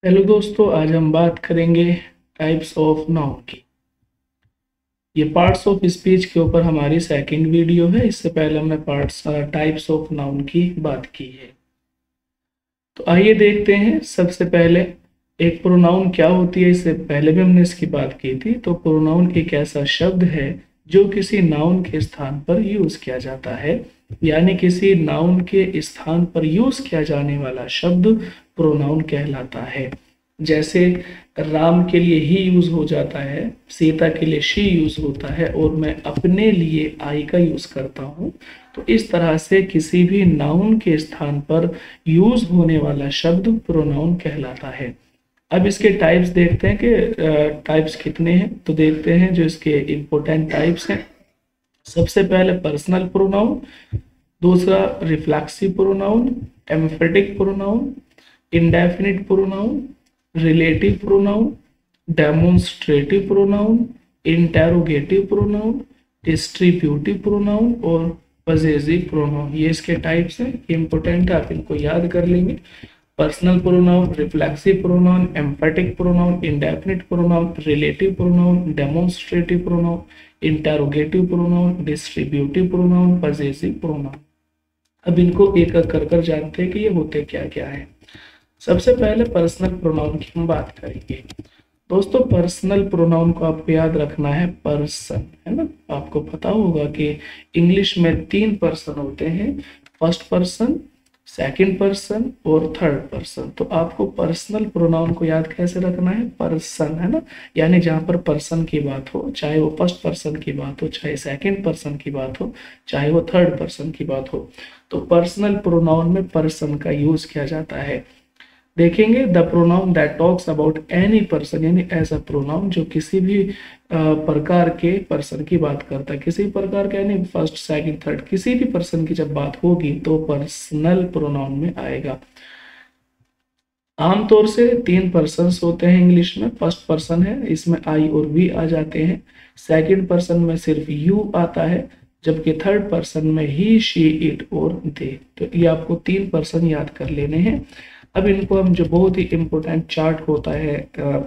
Hello दोस्तों, आज हम बात करेंगे टाइप्स ऑफ नाउन की। ये पार्ट्स ऑफ स्पीच के ऊपर हमारी सेकंड वीडियो है। इससे पहले हमने पार्ट्स टाइप्स ऑफ नाउन की बात की है। तो आइए देखते हैं। सबसे पहले एक प्रोनाउन क्या होती है, इससे पहले भी हमने इसकी बात की थी। तो प्रोनाउन एक ऐसा शब्द है जो किसी नाउन के स्थान पर यूज किया जाता है, यानी किसी नाउन के स्थान पर यूज किया जाने वाला शब्द प्रोनाउन कहलाता है। जैसे राम के लिए ही यूज हो जाता है, सीता के लिए शी यूज होता है, और मैं अपने लिए आई का यूज करता हूँ। तो इस तरह से किसी भी नाउन के स्थान पर यूज होने वाला शब्द प्रोनाउन कहलाता है। अब इसके टाइप्स देखते हैं कि टाइप्स कितने हैं। तो देखते हैं जो इसके इम्पोर्टेंट टाइप्स हैं। सबसे पहले पर्सनल प्रोनाउन, दूसरा reflexive pronoun, emphatic pronoun, indefinite pronoun, relative pronoun, demonstrative pronoun, interrogative pronoun, distributive pronoun और पजेसिव प्रोनाउन। ये इसके टाइप्स हैं, इंपोर्टेंट है, आप इनको याद कर लेंगे। Personal pronoun, reflexive pronoun, emphatic pronoun, indefinite pronoun, relative pronoun, demonstrative pronoun, interrogative pronoun, distributive pronoun, possessive pronoun. अब इनको एक एक कर जानते हैं कि ये होते क्या क्या है। सबसे पहले पर्सनल प्रोनाउन की हम बात करेंगे। दोस्तों, पर्सनल प्रोनाउन को आपको याद रखना है पर्सन, है ना। आपको पता होगा कि इंग्लिश में 3 पर्सन होते हैं, फर्स्ट पर्सन, सेकंड पर्सन और थर्ड पर्सन। तो आपको पर्सनल प्रोनाउन को याद कैसे रखना है, पर्सन, है ना। यानी जहां पर पर्सन की बात हो, चाहे वो फर्स्ट पर्सन की बात हो, चाहे सेकंड पर्सन की बात हो, चाहे वो थर्ड पर्सन की बात हो, तो पर्सनल प्रोनाउन में पर्सन का यूज किया जाता है। देखेंगे the pronoun that talks about any person, यानी ऐसा प्रोनाउन जो किसी भी प्रकार के पर्सन की बात करता है। किसी प्रकार का यानी फर्स्ट सेकंड थर्ड, किसी भी पर्सन की जब बात होगी तो पर्सनल प्रोनाउन में आएगा। आमतौर से 3 पर्सन्स होते हैं इंग्लिश में। फर्स्ट पर्सन है, इसमें आई और वी आ जाते हैं। सेकंड पर्सन में सिर्फ यू आता है, जबकि थर्ड पर्सन में ही, शी, इट और दे। तो ये आपको 3 पर्सन याद कर लेने हैं। अब इनको हम, जो बहुत ही इंपॉर्टेंट चार्ट होता है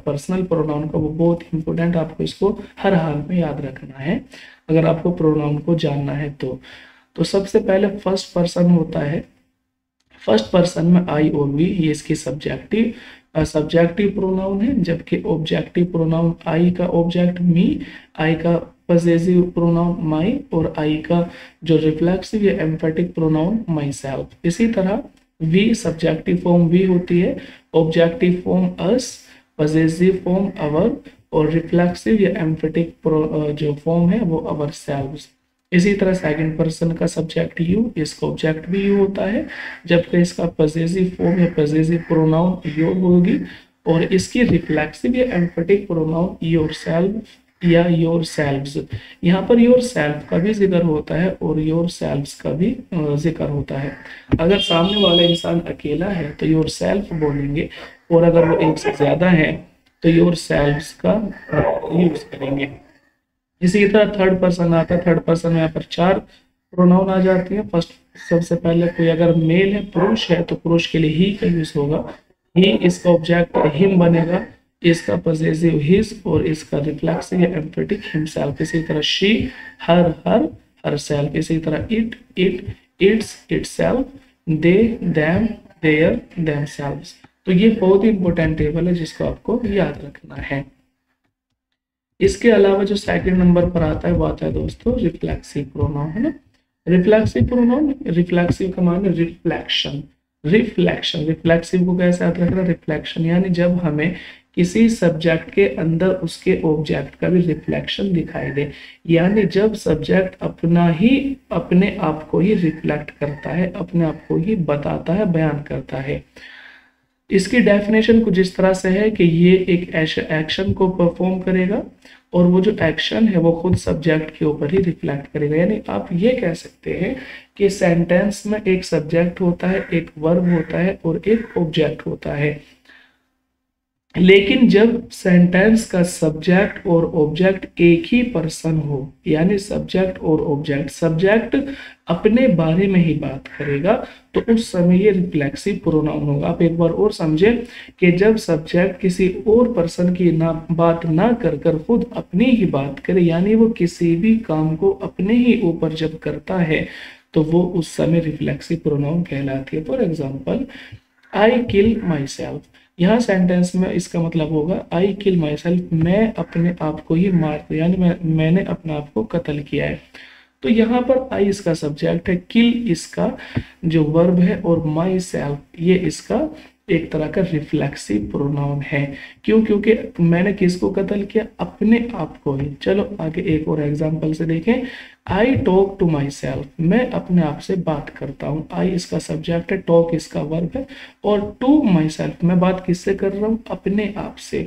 पर्सनल प्रोनाउन का, वो बहुत इंपॉर्टेंट, आपको इसको हर हाल में याद रखना है अगर आपको प्रोनाउन को जानना है तो सबसे पहले फर्स्ट पर्सन होता है। फर्स्ट पर्सन में आई और वी, ये इसकी सब्जेक्टिव प्रोनाउन है, जबकि ऑब्जेक्टिव प्रोनाउन आई का ऑब्जेक्ट मी, आई का पजेसिव प्रोनाउन माई, और आई का जो रिफ्लेक्सिव या एम्फेटिक प्रोनाउन माई सेल्फ। इसी तरह वी सब्जेक्टिव फॉर्म वी होती है, ऑब्जेक्टिव फॉर्म अस, पजेसिव फॉर्म अवर, और रिफ्लेक्सिव या एम्फेटिक जो फॉर्म है वो अवर सेल्व्स। इसी तरह सेकंड पर्सन का सब्जेक्ट यू, इसका ऑब्जेक्ट भी यू होता है, जबकि इसका पजेसिव फॉर्म या पजेसिव प्रोनाउन योर होगी, और इसकी रिफ्लेक्सिव या एम्फेटिक प्रोनाउन योर सेल्फ या योर सेल्व्स। यहाँ पर योर सेल्फ का भी जिक्र होता है और योर सेल्व्स का भी जिक्र होता है। अगर सामने वाला इंसान अकेला है तो योर सेल्फ बोलेंगे, और अगर वो एक से ज्यादा है तो योर सेल्व्स का यूज करेंगे। इसी तरह थर्ड पर्सन आता है। थर्ड पर्सन में यहाँ पर 4 प्रोनाउन आ जाती है। फर्स्ट, सबसे पहले कोई अगर मेल है, पुरुष है, तो पुरुष के लिए ही का यूज होगा, ही, इसका ऑब्जेक्ट हिम बनेगा, इसका पजेसिव हिज, और इसका रिफ्लेक्सिव या एम्फेटिक हिमसेल्फ। इसी तरह शी, हर सेल्फ। इसी तरह it, its, itself, they, them, their, themselves. तो ये बहुत ही इंपॉर्टेंट टेबल है जिसको आपको याद रखना है। इसके अलावा जो सेकंड नंबर पर आता है वो आता है दोस्तों रिफ्लेक्सिव प्रोनाउन, है ना। रिफ्लेक्सिव प्रोनाउन, रिफ्लेक्सिव का माने रिफ्लेक्शन, रिफ्लेक्सिव को कैसे याद रखना, रिफ्लेक्शन, यानी जब हमें किसी सब्जेक्ट के अंदर उसके ऑब्जेक्ट का भी रिफ्लेक्शन दिखाई दे, यानी जब सब्जेक्ट अपने आप को ही रिफ्लेक्ट करता है, अपने आप को ही बताता है, बयान करता है। इसकी डेफिनेशन कुछ इस तरह से है कि ये एक एक्शन को परफॉर्म करेगा, और वो जो एक्शन है वो खुद सब्जेक्ट के ऊपर ही रिफ्लेक्ट करेगा। यानी आप ये कह सकते हैं कि सेंटेंस में एक सब्जेक्ट होता है, एक वर्ब होता है और एक ऑब्जेक्ट होता है। लेकिन जब सेंटेंस का सब्जेक्ट और ऑब्जेक्ट एक ही पर्सन हो, यानी सब्जेक्ट और ऑब्जेक्ट, सब्जेक्ट अपने बारे में ही बात करेगा, तो उस समय ये रिफ्लेक्सिव प्रोनाउन होगा। आप एक बार और समझे कि जब सब्जेक्ट किसी और पर्सन की बात ना कर कर खुद अपनी ही बात करे, यानी वो किसी भी काम को अपने ही ऊपर जब करता है, तो वो उस समय रिफ्लेक्सिव प्रोनाउन कहलाती है। For example, I kill my self, यहाँ सेंटेंस में इसका मतलब होगा आई किल माई सेल्फ, मैं अपने आप को ही मार दिया, यानी मैंने अपने आप को कत्ल किया है। तो यहाँ पर आई इसका सब्जेक्ट है, किल इसका जो वर्ब है, और माई सेल्फ ये इसका एक तरह का रिफ्लेक्सिव प्रोनाउन है। क्यों? क्योंकि मैंने किसको कत्ल किया? अपने आप को ही। चलो आगे एक और एग्जांपल से देखें। I talk to myself, मैं अपने आप से बात करता हूँ। आई इसका सब्जेक्ट है, टॉक इसका वर्ब है, और टू माई सेल्फ मैं बात किससे कर रहा हूँ? अपने आप से।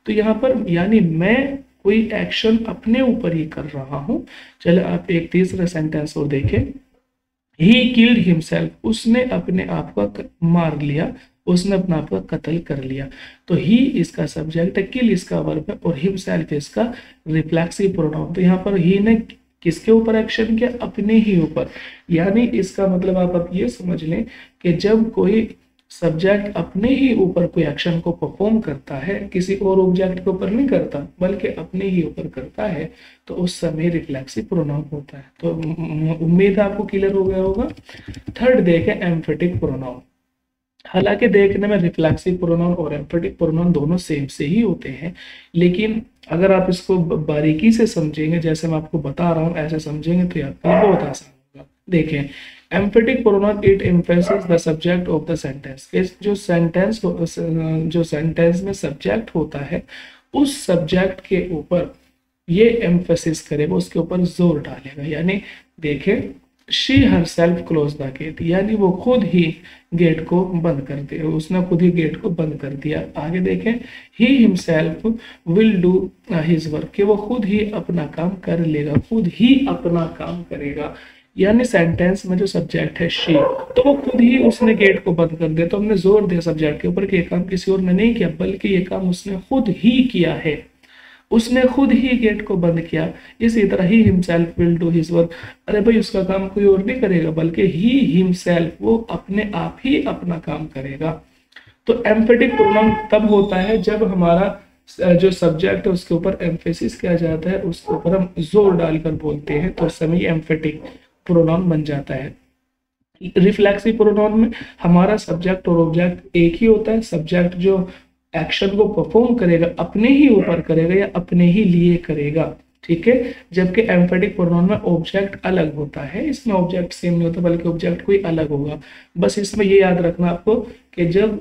तो यहाँ पर यानी मैं कोई एक्शन अपने ऊपर ही कर रहा हूँ। चलो आप एक तीसरा सेंटेंस और देखें। ही किल्ड हिमसेल्फ, उसने अपने आप को मार लिया, उसने अपने आप का कत्ल कर लिया। तो ही इसका सब्जेक्ट है, किल इसका वर्ब है, और हिमसेल्फ इसका रिफ्लेक्सिव प्रोनाउन। तो यहाँ पर ही ने किसके ऊपर एक्शन किया? अपने ही ऊपर। यानी इसका मतलब आप अब ये समझ लें कि जब कोई सब्जेक्ट अपने ही ऊपर कोई एक्शन को परफॉर्म करता है, किसी और ऑब्जेक्ट के ऊपर नहीं करता बल्कि अपने ही ऊपर करता है, तो उस समय रिफ्लेक्सिव प्रोनाउन होता है। तो उम्मीद है आपको क्लियर हो गया होगा। थर्ड देखें, एम्फेटिक प्रोनाउन। हालांकि देखने में रिफ्लेक्सिव प्रोनाउन और एम्फेटिक प्रोनाउन दोनों सेम से ही होते हैं, लेकिन अगर आप इसको बारीकी से समझेंगे, जैसे मैं आपको बता रहा हूँ ऐसे समझेंगे, तो आपके लिए बहुत आसान होगा। देखें, emphatic pronoun it emphasis the subject of the sentence. जो सेंटेंस में सब्जेक्ट होता है, उस सब्जेक्ट के ऊपर ये एम्फेसिस करेगा, उसके ऊपर जोर डालेगा। यानी देखें, she herself close the gate, यानी वो खुद ही गेट को बंद कर दिया, उसने खुद ही गेट को बंद कर दिया। आगे देखें, he himself will do his work, कि वो खुद ही अपना काम कर लेगा, खुद ही अपना काम करेगा। यानी सेंटेंस में जो सब्जेक्ट है शी, तो वो खुद ही उसने गेट को बंद कर दिया। तो हमने जोर दिया सब्जेक्ट के ऊपर कि ये काम किसी और ने नहीं किया, बल्कि ये काम उसने खुद ही किया है, उसने खुद ही गेट को बंद किया। इसी तरह he himself will do his work, अरे भाई उसका काम कोई और नहीं करेगा, बल्कि ही हिमसेल्फ, वो अपने आप ही अपना काम करेगा। तो एम्फेटिक प्रोनाउन तब होता है जब हमारा जो सब्जेक्ट है उसके ऊपर एम्फेसिस किया जाता है, उसके ऊपर हम जोर डालकर बोलते हैं, तो उस समय एम्फेटिक प्रोनाउन बन जाता है। रिफ्लेक्सिव प्रोनाउन में हमारा सब्जेक्ट और ऑब्जेक्ट एक ही होता है। सब्जेक्ट जो एक्शन को परफॉर्म करेगा अपने ही ऊपर करेगा या अपने ही लिए करेगा, ठीक है। जबकि एम्फेटिक प्रोनाउन में ऑब्जेक्ट अलग होता है, इसमें ऑब्जेक्ट सेम नहीं होता बल्कि ऑब्जेक्ट कोई अलग होगा। बस इसमें ये याद रखना आपको कि जब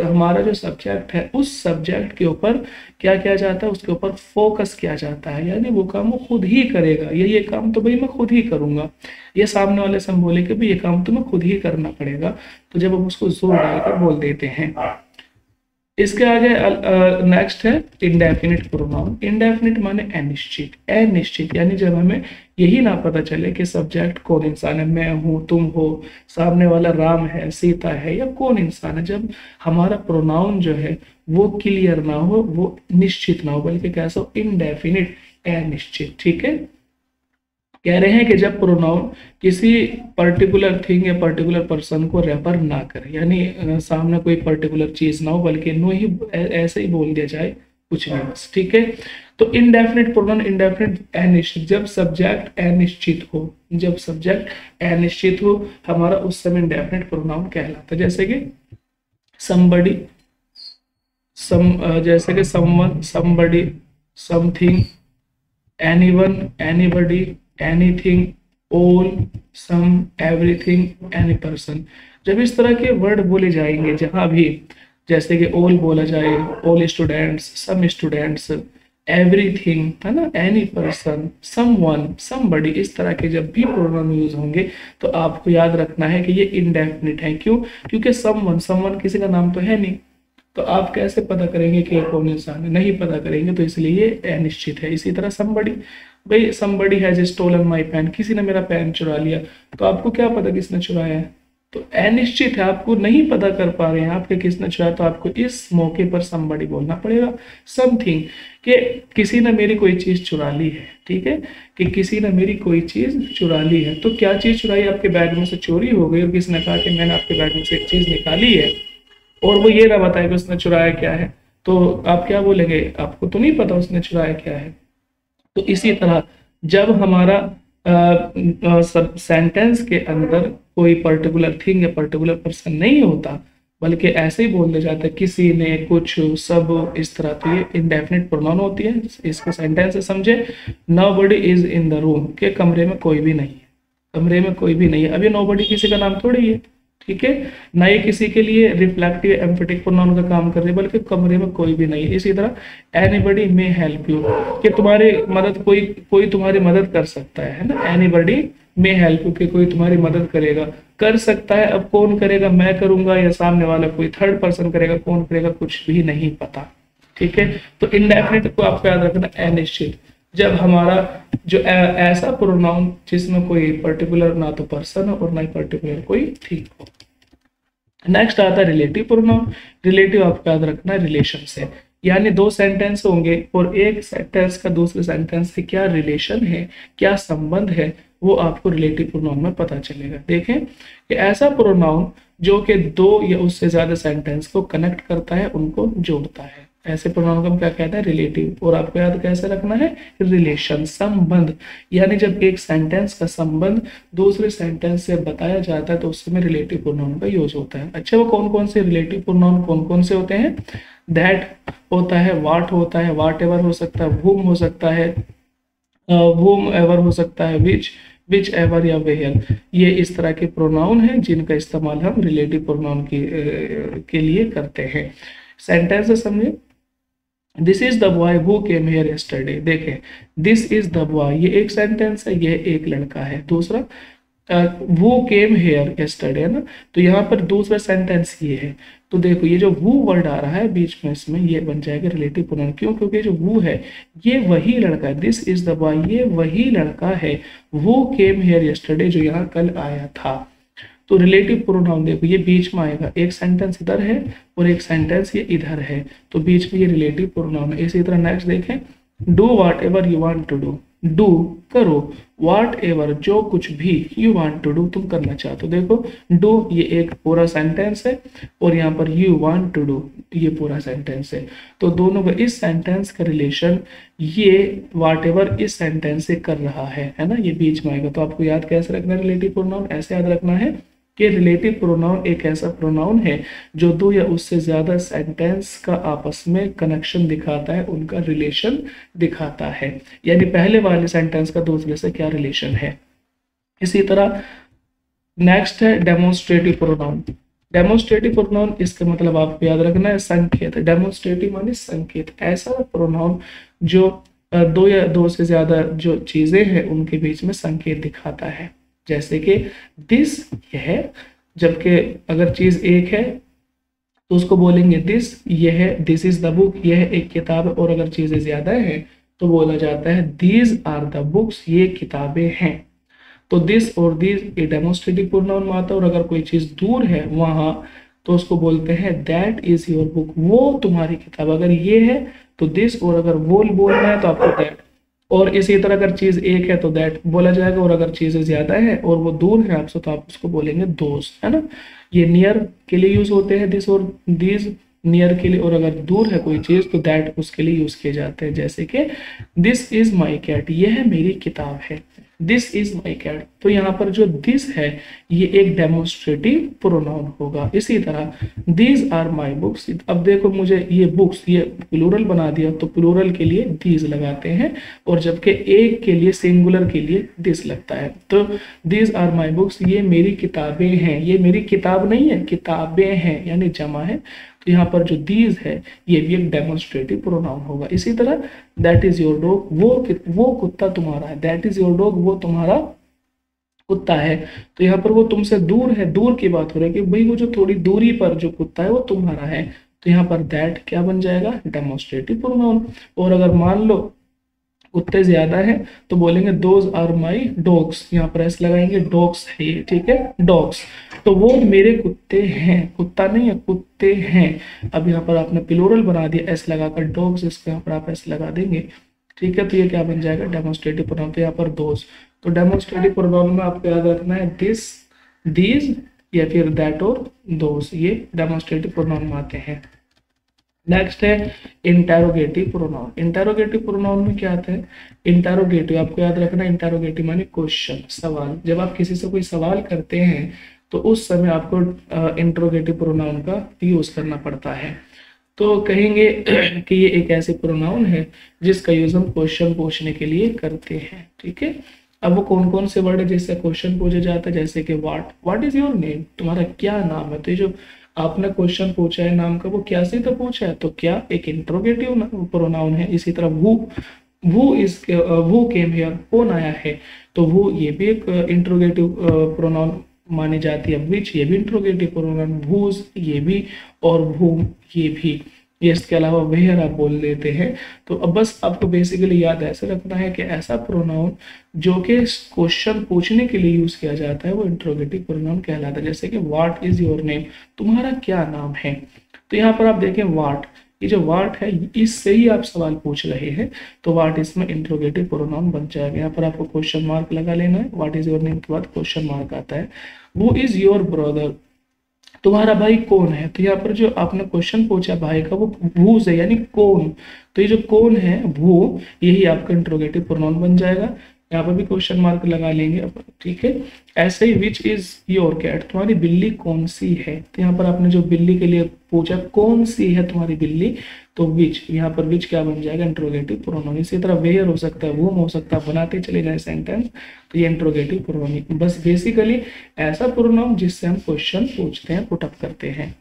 हमारा जो सब्जेक्ट है उस सब्जेक्ट के ऊपर क्या किया जाता है, उसके ऊपर फोकस किया जाता है, यानी वो काम वो खुद ही करेगा। ये काम तो भाई मैं खुद ही करूंगा, ये सामने वाले से हम बोले कि भाई ये काम तो मैं खुद ही करना पड़ेगा, तो जब हम उसको जोर डालकर बोल देते हैं। इसके आगे नेक्स्ट है इंडेफिनिट प्रोनाउन। इंडेफिनिट माने अनिश्चित। अनिश्चित यानी जब हमें यही ना पता चले कि सब्जेक्ट कौन इंसान है, मैं हूँ, तुम हो, सामने वाला राम है, सीता है, या कौन इंसान है, जब हमारा प्रोनाउन जो है वो क्लियर ना हो, वो निश्चित ना हो, बल्कि कैसा हो, इनडेफिनिट, अनिश्चित, ठीक है। कह रहे हैं कि जब प्रोनाउन किसी पर्टिकुलर थिंग या पर्टिकुलर पर्सन को रेफर ना करे, यानी सामने कोई पर्टिकुलर चीज ना हो बल्कि नो ही ऐसे ही बोल दिया जाए, कुछ नहीं, बस, ठीक है। तो इनडेफिनिट प्रोनाउन, इनडेफिनिट अनिश्चित, जब सब्जेक्ट अनिश्चित हो, जब सब्जेक्ट अनिश्चित हो हमारा, उस समय इनडेफिनिट प्रोनाउन कहलाता है। जैसे कि somebody, जैसे कि someone, somebody, something, anyone, anybody, anything, all, some, everything, any person। जब इस तरह के वर्ड बोले जाएंगे जहां भी, जैसे कि all बोला जाए, all students, some students, everything, है ना, एनी पर्सन, समवन, समबडी, इस तरह के जब भी प्रोनाउन यूज होंगे तो आपको याद रखना है कि ये इनडेफिनिट है। क्यों? क्योंकि समवन किसी का नाम तो है नहीं, तो आप कैसे पता करेंगे कि कौन इंसान है, नहीं पता करेंगे, तो इसलिए ये अनिश्चित है। इसी तरह समबडी, भाई somebody has stolen my pen, किसी ने मेरा पेन चुरा लिया, तो आपको क्या पता किसने चुराया है, तो अनिश्चित है, आपको नहीं पता कर पा रहे हैं आपके किसने चुराया, तो आपको इस मौके पर somebody बोलना पड़ेगा। समथिंग, कि किसी ने मेरी कोई चीज चुरा ली है, ठीक है, कि किसी ने मेरी कोई चीज चुरा ली है। तो क्या चीज चुराई, आपके बैग में से चोरी हो गई और किसी ने कहा कि मैंने आपके बैग में से एक चीज निकाली है, और वो ये ना बताए कि उसने चुराया क्या है, तो आप क्या बोलेंगे, आपको तो नहीं पता उसने चुराया क्या है। तो इसी तरह जब हमारा सेंटेंस के अंदर कोई पर्टिकुलर थिंग या पर्टिकुलर पर्सन नहीं होता, बल्कि ऐसे ही बोल दिया जाता है किसी ने, कुछ, सब, इस तरह, तो ये इंडेफिनिट प्रोनाउन होती है। इसको सेंटेंस से समझे, nobody is in the room, के कमरे में कोई भी नहीं है, कमरे में कोई भी नहीं है। अब ये नोबडी किसी का नाम थोड़ी है, ठीक है, ना ये किसी के लिए रिफ्लेक्टिव एम्फेटिक प्रोनाउन का काम कर रही है, बल्कि कमरे में कोई भी नहीं है। इसी तरह एनीबडी मे हेल्प यू, कि तुम्हारी मदद, कोई कोई तुम्हारी मदद कर सकता है ना, एनीबडी मे हेल्प यू, कि कोई तुम्हारी मदद करेगा, कर सकता है। अब कौन करेगा, मैं करूंगा या सामने वाला कोई थर्ड पर्सन करेगा, कौन करेगा कुछ भी नहीं पता, ठीक है। तो इंडेफिनिट को आपको याद रखना, अनिश्चित, जब हमारा जो ऐसा प्रोनाउन जिसमें कोई पर्टिकुलर ना तो पर्सन हो और ना ही पर्टिकुलर कोई थिंग हो। नेक्स्ट आता है रिलेटिव प्रोनाउन। रिलेटिव आपको याद रखना है रिलेशन से, यानी दो सेंटेंस होंगे और एक सेंटेंस का दूसरे सेंटेंस से क्या रिलेशन है, क्या संबंध है, वो आपको रिलेटिव प्रोनाउन में पता चलेगा। देखें कि ऐसा प्रोनाउन जो कि दो या उससे ज्यादा सेंटेंस को कनेक्ट करता है, उनको जोड़ता है, ऐसे प्रोनाउन को हम क्या कहते हैं, रिलेटिव। और आपको याद कैसे रखना है, रिलेशन, संबंध, यानी जब एक सेंटेंस का संबंध दूसरे सेंटेंस से बताया जाता है तो उसमें रिलेटिव प्रोनाउन का यूज होता है। अच्छा, वो कौन कौन से रिलेटिव प्रोनाउन कौन कौन से होते हैं, दैट होता है, वाट होता है, वाट एवर हो सकता है, वुम हो सकता है, वुम एवर हो सकता है, विच एवर या वेयर। ये इस तरह के प्रोनाउन हैं जिनका इस्तेमाल हम रिलेटिव प्रोनाउन के लिए करते हैं। सेंटेंस समझे, this is the boy who came here yesterday. देखें, दिस इज द बॉय, ये एक सेंटेंस है, ये एक लड़का है। दूसरा, वो केम हेयर यस्टरडे, है ना, तो यहाँ पर दूसरा सेंटेंस ये है। तो देखो ये जो वो वर्ड आ रहा है बीच में, इसमें ये बन जाएगा रिलेटिव प्रोनाउन। क्यों, क्योंकि जो वो है ये वही लड़का है, दिस इज द बॉय ये वही लड़का है, वो केम हेयर यस्टरडे जो यहाँ कल आया था। तो रिलेटिव प्रोनाउन देखो ये बीच में आएगा, एक सेंटेंस इधर है और एक सेंटेंस ये इधर है, तो बीच में ये रिलेटिव प्रोनाउन है। इसी तरह नेक्स्ट देखें, do whatever you want to do, do करो, व्हाट एवर जो कुछ भी, यू वांट टू डू तुम करना चाहते हो। देखो डू ये एक पूरा सेंटेंस है और यहाँ पर यू वांट टू डू ये पूरा सेंटेंस है, तो दोनों का इस सेंटेंस का रिलेशन ये व्हाट एवर इस सेंटेंस से कर रहा है ना, ये बीच में आएगा। तो आपको याद कैसे रखना है रिलेटिव प्रोनाउन, ऐसे याद रखना है कि रिलेटिव प्रोनाउन एक ऐसा प्रोनाउन है जो दो या उससे ज्यादा सेंटेंस का आपस में कनेक्शन दिखाता है, उनका रिलेशन दिखाता है, यानी पहले वाले सेंटेंस का दूसरे से क्या रिलेशन है। इसी तरह नेक्स्ट है डेमोन्स्ट्रेटिव प्रोनाउन। डेमोन्स्ट्रेटिव प्रोनाउन इसका मतलब आपको याद रखना है संकेत। डेमोन्स्ट्रेटिव माने संकेत, ऐसा प्रोनाउन जो दो या दो से ज्यादा जो चीजें हैं उनके बीच में संकेत दिखाता है। जैसे कि दिस यह है, जबकि अगर चीज एक है तो उसको बोलेंगे दिस ये है, दिस इज द बुक ये है एक किताब है, और अगर चीजें ज्यादा हैं तो बोला जाता है दीज आर द बुक्स ये किताबें हैं। तो दिस और दीज ये डेमोन्स्ट्रेटिव प्रोनाउन में आता है, और अगर कोई चीज दूर है वहां तो उसको बोलते हैं दैट इज योर बुक वो तुम्हारी किताब। अगर ये है तो दिस, और अगर वो बोलना है तो आपको दैट, और इसी तरह अगर चीज एक है तो दैट बोला जाएगा, और अगर चीजें ज्यादा है और वो दूर है आपसे तो आप उसको बोलेंगे दोस, है ना। ये नियर के लिए यूज होते हैं दिस और दीज, नियर के लिए, और अगर दूर है कोई चीज तो दैट उसके लिए यूज किए जाते हैं। जैसे कि दिस इज माई कैट ये है मेरी किताब है, दिस इज माई कैट। तो यहाँ पर जो दिस है ये एक डेमोन्स्ट्रेटिव प्रोनाउन होगा। इसी तरह दीज आर माई बुक्स, अब देखो मुझे ये बुक्स ये प्लूरल बना दिया तो प्लूरल के लिए दीज लगाते हैं, और जबकि एक के लिए सिंगुलर के लिए दिस लगता है। तो दीज आर माई बुक्स ये मेरी किताबें हैं, ये मेरी किताब नहीं है किताबें हैं यानी जमा है, तो यहाँ पर जो दीज है ये भी एक डेमोन्स्ट्रेटिव प्रोनाउन होगा। इसी तरह दैट इज योर डॉग वो कुत्ता तुम्हारा है, दैट इज योर डॉग वो तुम्हारा कुत्ता है। तो यहाँ पर वो तुमसे दूर है, दूर की बात हो रही है कि भाई वो जो थोड़ी दूरी पर जो कुत्ता है वो तुम्हारा है, तो यहाँ पर दैट क्या बन जाएगा डेमोन्स्ट्रेटिव प्रोनाउन। और अगर मान लो कुत्ते ज्यादा हैं तो बोलेंगे दोज आर माई डॉग्स, यहाँ पर एस लगाएंगे, डॉग्स है ये, ठीक है, डॉग्स। तो वो मेरे कुत्ते हैं, कुत्ता नहीं है, कुत्ते हैं। अब यहाँ पर आपने प्लूरल बना दिया एस लगाकर, डॉग्स, इसको यहाँ पर आप एस लगा देंगे, ठीक है। तो ये क्या बन जाएगा, डेमोन्स्ट्रेटिव प्रोनाउन। तो यहाँ पर दोज, तो डेमोन्स्ट्रेटिव प्रोनाउन में आपको याद रखना है दिस, दीज या फिर दैट और दोज, ये डेमोन्स्ट्रेटिव प्रोनाउन में आते हैं। नेक्स्ट है इंटेरोगेटिव प्रोनाउन। इंटेरोगेटिव प्रोनाउन में क्या आता है, इंटेरोगेटिव आपको याद रखना है, इंटेरोगेटिव माने क्वेश्चन, सवाल। जब आप किसी से कोई सवाल करते हैं तो उस समय आपको इंटेरोगेटिव प्रोनाउन का यूज करना पड़ता है। तो कहेंगे कि ये एक ऐसे प्रोनाउन है जिसका यूज हम क्वेश्चन पूछने के लिए करते हैं, ठीक है। अब वो कौन कौन से वर्ड है जिससे क्वेश्चन पूछा जाता है, जैसे कि व्हाट इज योर नेम, तुम्हारा क्या नाम है। तो ये जो आपने क्वेश्चन पूछा है नाम का, वो क्या से तो पूछा है, तो क्या एक इंट्रोगेटिव प्रोनाउन है। इसी तरह वो केम हियर, कौन आया है, तो वो ये भी एक इंट्रोगेटिव प्रोनाउन मानी जाती है। विच ये भी इंट्रोगेटिव प्रोनाउन, whose ये भी, और whom ये भी। ये इसके अलावा वेयर आप बोल देते हैं। तो अब बस आपको बेसिकली याद ऐसे रखना है कि ऐसा प्रोनाउन जो कि क्वेश्चन पूछने के लिए यूज किया जाता है वो इंट्रोगेटिव प्रोनाउन कहलाता है। जैसे कि व्हाट इज योर नेम, तुम्हारा क्या नाम है। तो यहाँ पर आप देखें व्हाट, ये जो व्हाट है इससे ही आप सवाल पूछ रहे हैं, तो व्हाट इसमें इंट्रोगेटिव प्रोनाउन बन जाएगा। यहाँ पर आपको क्वेश्चन मार्क लगा लेना है, व्हाट इज योर नेम के बाद क्वेश्चन मार्क आता है। वो इज योर ब्रदर, तुम्हारा भाई कौन है। तो यहाँ पर जो आपने क्वेश्चन पूछा भाई का, वो whose है यानी कौन। तो ये जो कौन है वो, यही आपका इंट्रोगेटिव प्रोनाउन बन जाएगा। यहाँ पर भी क्वेश्चन मार्क लगा लेंगे, ठीक है। ऐसे ही विच इज योर कैट, तुम्हारी बिल्ली कौन सी है। तो यहाँ पर आपने जो बिल्ली के लिए पूछा कौन सी है तुम्हारी बिल्ली, तो विच, यहाँ पर विच क्या बन जाएगा, इंट्रोगेटिव प्रोनाउन। इसी तरह वेयर हो सकता है, वूम हो सकता है, बनाते चले जाए सेंटेंस, तो ये इंट्रोगेटिव प्रोनाउन। बस बेसिकली ऐसा प्रोनाउन जिससे हम क्वेश्चन पूछते हैं, पुटअप करते हैं।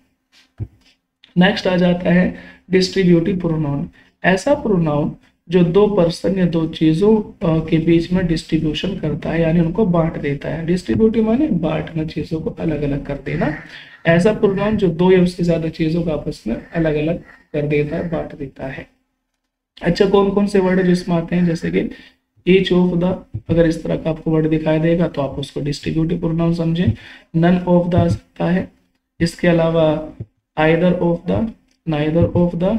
नेक्स्ट आ जाता है डिस्ट्रीब्यूटिव प्रोनाउन। ऐसा प्रोनाउन जो दो पर्सन या दो चीजों के बीच में डिस्ट्रीब्यूशन करता है, यानी उनको बांट देता है। डिस्ट्रीब्यूटिव माने बांटना, चीजों को अलग अलग कर देना। ऐसा प्रोनाउन जो दो या उससे ज्यादा चीजों को आपस में अलग अलग कर देता है, बांट देता है। अच्छा, कौन कौन से वर्ड जिसमें आते हैं, जैसे कि ईच ऑफ द, अगर इस तरह का आपको वर्ड दिखाई देगा तो आप उसको डिस्ट्रीब्यूटिव प्रोनाउन समझें। नन ऑफ द आ सकता है, इसके अलावा either of the, neither of the,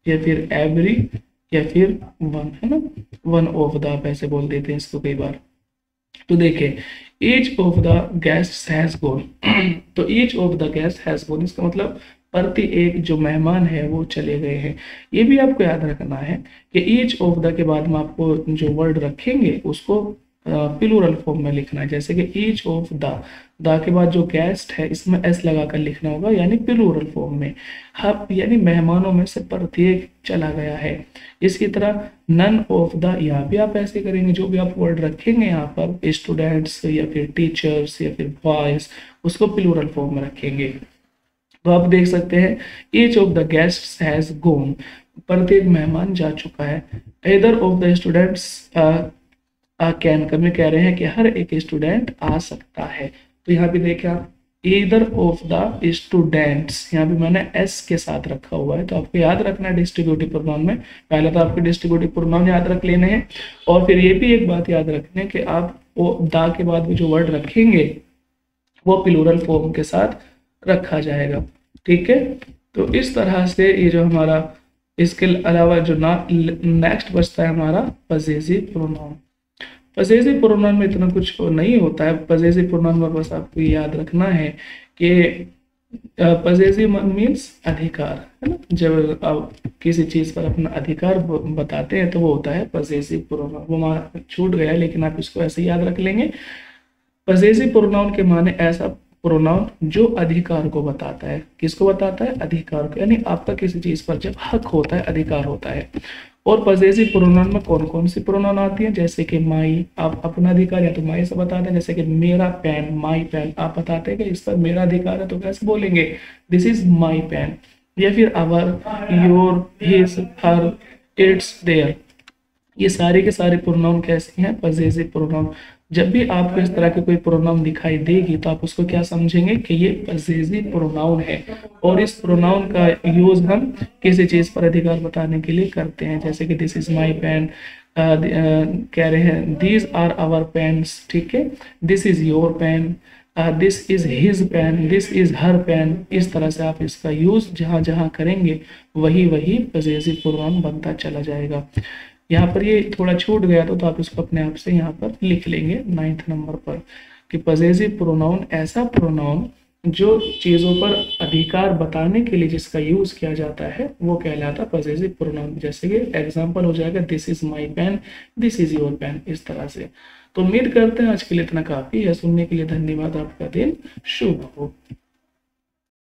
या फिर एवरी, या फिर वन, है ना, वन ऑफ द आप ऐसे बोल देते हैं इसको कई बार। तो देखें each of the guest has gone, तो each of the guest has gone इसका मतलब प्रति एक जो मेहमान है वो चले गए हैं। ये भी आपको याद रखना है कि ईच ऑफ द के बाद में आपको जो वर्ड रखेंगे उसको प्लूरल फॉर्म में लिखना है। जैसे कि ईच ऑफ द के बाद जो गेस्ट है इसमें एस लगाकर लिखना होगा, यानी प्लूरल फॉर्म में। हब यानी मेहमानों में से प्रत्येक चला गया है। इसी तरह नन ऑफ द, यहाँ भी आप ऐसे करेंगे, जो भी आप वर्ड रखेंगे यहाँ पर स्टूडेंट्स या फिर टीचर्स या फिर बॉयज, उसको प्लूरल फॉर्म में रखेंगे। तो आप देख सकते हैं each of the guests has gone, प्रत्येक मेहमान जा चुका है। Either of the students can, कभी कह रहे हैं कि हर एक स्टूडेंट आ सकता है। तो यहाँ पे देखिए आप ईदर ऑफ द स्टूडेंट्स, यहाँ पे मैंने एस के साथ रखा हुआ है। तो आपको याद रखना है डिस्ट्रीब्यूटिव प्रोनाउन में, पहले तो आपको डिस्ट्रीब्यूटिव प्रोनाउन याद रख लेने हैं, और फिर ये भी एक बात याद रखना है कि आप वो द के बाद भी जो वर्ड रखेंगे वो प्लूरल फॉर्म के साथ रखा जाएगा, ठीक है। तो इस तरह से ये जो हमारा, इसके अलावा जो नेक्स्ट बचता है हमारा पजेसिव प्रोनाउन। पजेसिव प्रोनाउन में इतना कुछ नहीं होता है। पजेसिव प्रोनाउन में बस आपको याद रखना है कि पजेसिव मीन्स अधिकार, है ना। जब आप किसी चीज पर अपना अधिकार बताते हैं तो वो होता है पजेसिव प्रोनाउन। वो वहाँ छूट गया लेकिन आप इसको ऐसे याद रख लेंगे। पजेसिव प्रोनाउन के माने ऐसा प्रोनाउन जो अधिकार को बताता है। किसको बताता है? अधिकार को, यानी आपका किसी चीज पर जब हक होता है, अधिकार होता है। और पजेसिव प्रोनाउन में कौन कौन सी प्रोनाउन आती है, जैसे कि माई, आप अपना अधिकार या तो माई से बताते हैं। जैसे कि मेरा पेन, माई पेन, आप बताते हैं कि इस पर मेरा अधिकार है तो कैसे बोलेंगे, दिस इज माई पेन। या फिर our, your, his, her, its, their, ये सारे के सारे प्रोनाउन कैसे हैं? Possessive pronoun. जब भी आपको इस तरह के कोई प्रोनाउन दिखाई देगी तो आप उसको क्या समझेंगे कि ये पजेसिव प्रोनाउन है, और इस प्रोनाउन का यूज हम किसी चीज पर अधिकार बताने के लिए करते हैं, जैसे कि दिस इज माई पेन, कह रहे हैं दीज आर आवर पेन्स, ठीक है, this is your pen, this is his pen, this is her pen. इस तरह से आप इसका यूज जहां जहां करेंगे वही वही पजेसिव प्रोनाउन बनता चला जाएगा। यहाँ पर ये थोड़ा छूट गया तो आप इसको अपने आप से यहाँ पर लिख लेंगे 9th नंबर पर कि पजेसिव प्रोनाउन ऐसा प्रोनाउन जो चीज़ों पर अधिकार बताने के लिए जिसका यूज किया जाता है वो कहलाता पजेसिव प्रोनाउन। जैसे कि एग्जांपल हो जाएगा this is my pen, this is your pen, इस तरह से। तो उम्मीद करते हैं आज के लिए इतना काफी है। सुनने के लिए धन्यवाद। आपका दिन शुभ हो।